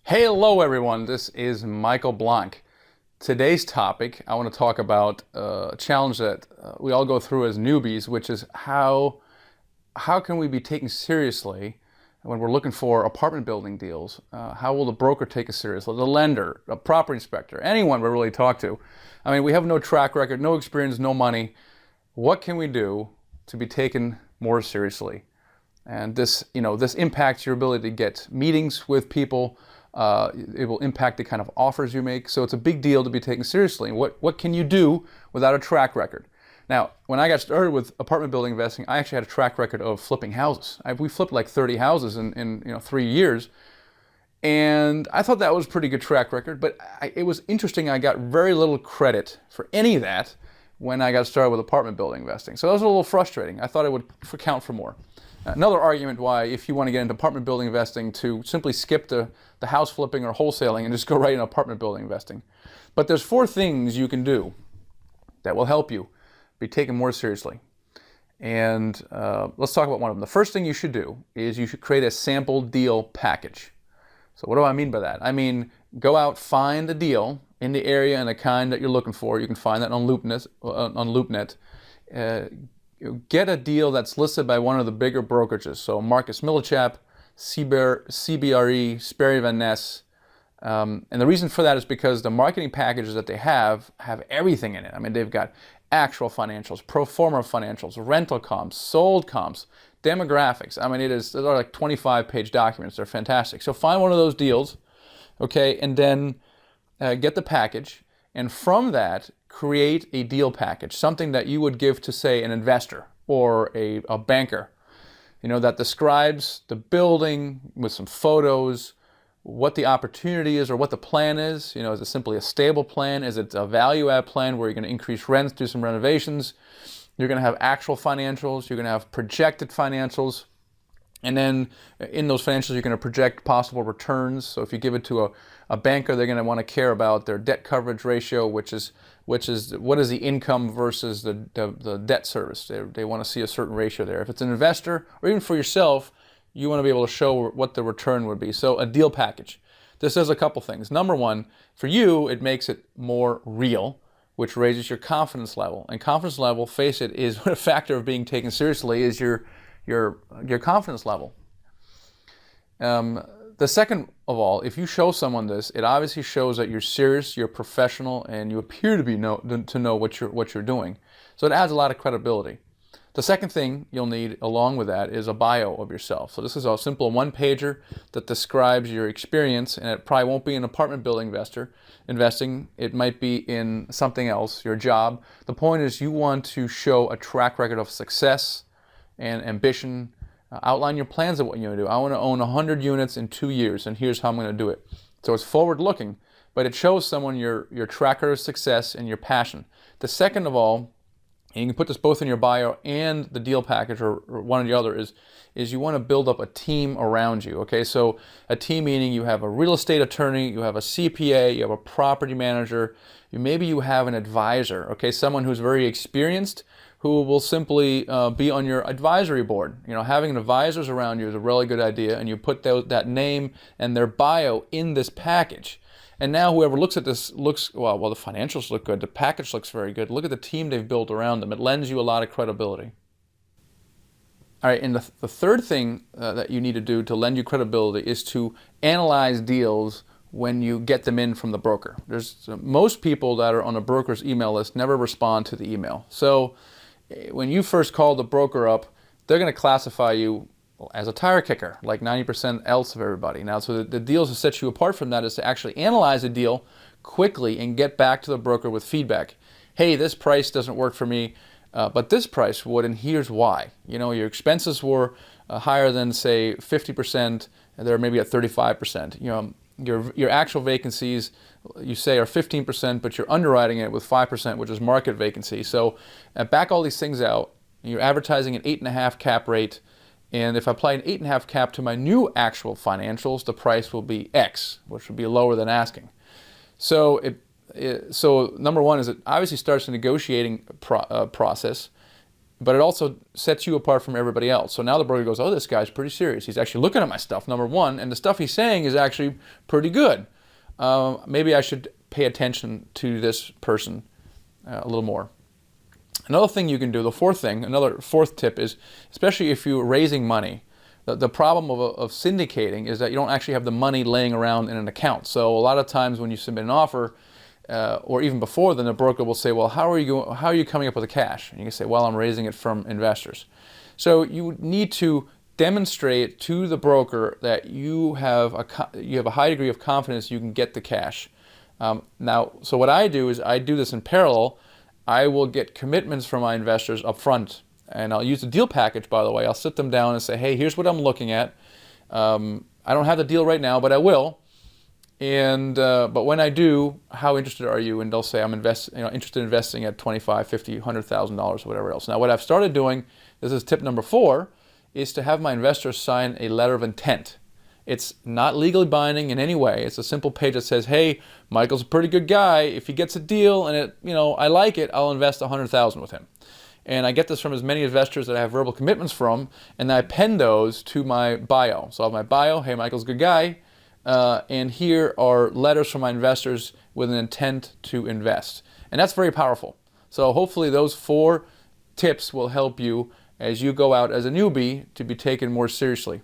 Hello everyone, this is Michael Blanc. Today's topic, I want to talk about a challenge that we all go through as newbies, which is how can we be taken seriously when we're looking for apartment building deals? How will the broker take us seriously? The lender, a property inspector, anyone we really talk to. I mean, we have no track record, no experience, no money. What can we do to be taken more seriously? And this impacts your ability to get meetings with people. It will impact the kind of offers you make. So it's a big deal to be taken seriously. What can you do without a track record? Now, when I got started with apartment building investing, I actually had a track record of flipping houses. We flipped like 30 houses in 3 years. And I thought that was a pretty good track record, but it was interesting. I got very little credit for any of that when I got started with apartment building investing. So that was a little frustrating. I thought it would count for more. Another argument why, if you want to get into apartment building investing, to simply skip the house flipping or wholesaling and just go right into apartment building investing. But there's 4 things you can do that will help you be taken more seriously. And let's talk about one of them. The first thing you should do is you should create a sample deal package. So what do I mean by that? I mean, go out, find a deal in the area and the kind that you're looking for. You can find that on LoopNet. Get a deal that's listed by one of the bigger brokerages. So Marcus Millichap, CBRE, Sperry Van Ness. And the reason for that is because the marketing packages that they have everything in it. I mean, they've got actual financials, pro forma financials, rental comps, sold comps, demographics. I mean, they're like 25-page documents. They're fantastic. So find one of those deals, okay, and then get the package. And from that, create a deal package, something that you would give to, say, an investor or a banker, that describes the building with some photos, what the opportunity is or what the plan is. Is it simply a stable plan? Is it a value add plan where you're going to increase rents, do some renovations? You're going to have actual financials. You're going to have projected financials. And then in those financials, you're going to project possible returns. So if you give it to a banker, they're going to want to care about their debt coverage ratio, which is what is the income versus the debt service. They want to see a certain ratio there. If it's an investor or even for yourself, you want to be able to show what the return would be. So a deal package. This does a couple things. Number one, for you, it makes it more real, which raises your confidence level. And confidence level, face it, is a factor of being taken seriously, is your confidence level. The second of all, if you show someone this, it obviously shows that you're serious, you're professional, and you appear to know what you're doing. So it adds a lot of credibility. The second thing you'll need along with that is a bio of yourself. So this is a simple one-pager that describes your experience, and it probably won't be in apartment building investing. It might be in something else, your job. The point is you want to show a track record of success and ambition. Outline your plans of what you're going to do. I want to own 100 units in 2 years, and here's how I'm going to do it. So it's forward-looking, but it shows someone your track record of success and your passion. The second of all, and you can put this both in your bio and the deal package or one or the other, is you want to build up a team around you. Okay, so a team meaning you have a real estate attorney, you have a CPA, you have a property manager, maybe you have an advisor, okay, someone who's very experienced, who will simply be on your advisory board. Having advisors around you is a really good idea, and you put that name and their bio in this package. And now whoever looks at this looks, well, the financials look good, the package looks very good. Look at the team they've built around them. It lends you a lot of credibility. All right, and the third thing that you need to do to lend you credibility is to analyze deals when you get them in from the broker. Most people that are on a broker's email list never respond to the email. So when you first call the broker up, they're going to classify you as a tire kicker, like 90% else of everybody. Now, so the deals that set you apart from that is to actually analyze a deal quickly and get back to the broker with feedback. Hey, this price doesn't work for me, but this price would, and here's why. Your expenses were higher than, say, 50%, and they're maybe at 35%. Your actual vacancies, you say, are 15%, but you're underwriting it with 5%, which is market vacancy. So back all these things out. You're advertising an 8.5 cap rate. And if I apply an 8.5 cap to my new actual financials, the price will be X, which would be lower than asking. So so number one is it obviously starts a negotiating process. but it also sets you apart from everybody else. So now the broker goes, oh, this guy's pretty serious. He's actually looking at my stuff, number one, and the stuff he's saying is actually pretty good. Maybe I should pay attention to this person a little more. Another thing you can do, another fourth tip is, especially if you're raising money, the problem of syndicating is that you don't actually have the money laying around in an account. So a lot of times when you submit an offer, or even before, then the broker will say, well, how are you coming up with the cash? And you can say, well, I'm raising it from investors. So you need to demonstrate to the broker that you have a high degree of confidence you can get the cash. Now, so what I do is I do this in parallel. I will get commitments from my investors up front, and I'll use the deal package, by the way. I'll sit them down and say, hey, here's what I'm looking at. I don't have the deal right now, but I will. And but when I do, how interested are you? And they'll say, I'm interested in investing at $25,000, $50,000, $100,000 or whatever else. Now, what I've started doing, this is tip number 4, is to have my investors sign a letter of intent. It's not legally binding in any way. It's a simple page that says, hey, Michael's a pretty good guy. If he gets a deal and I like it, I'll invest $100,000 with him. And I get this from as many investors that I have verbal commitments from, and I append those to my bio. So I have my bio, hey, Michael's a good guy. And here are letters from my investors with an intent to invest. And that's very powerful. So hopefully those 4 tips will help you as you go out as a newbie to be taken more seriously.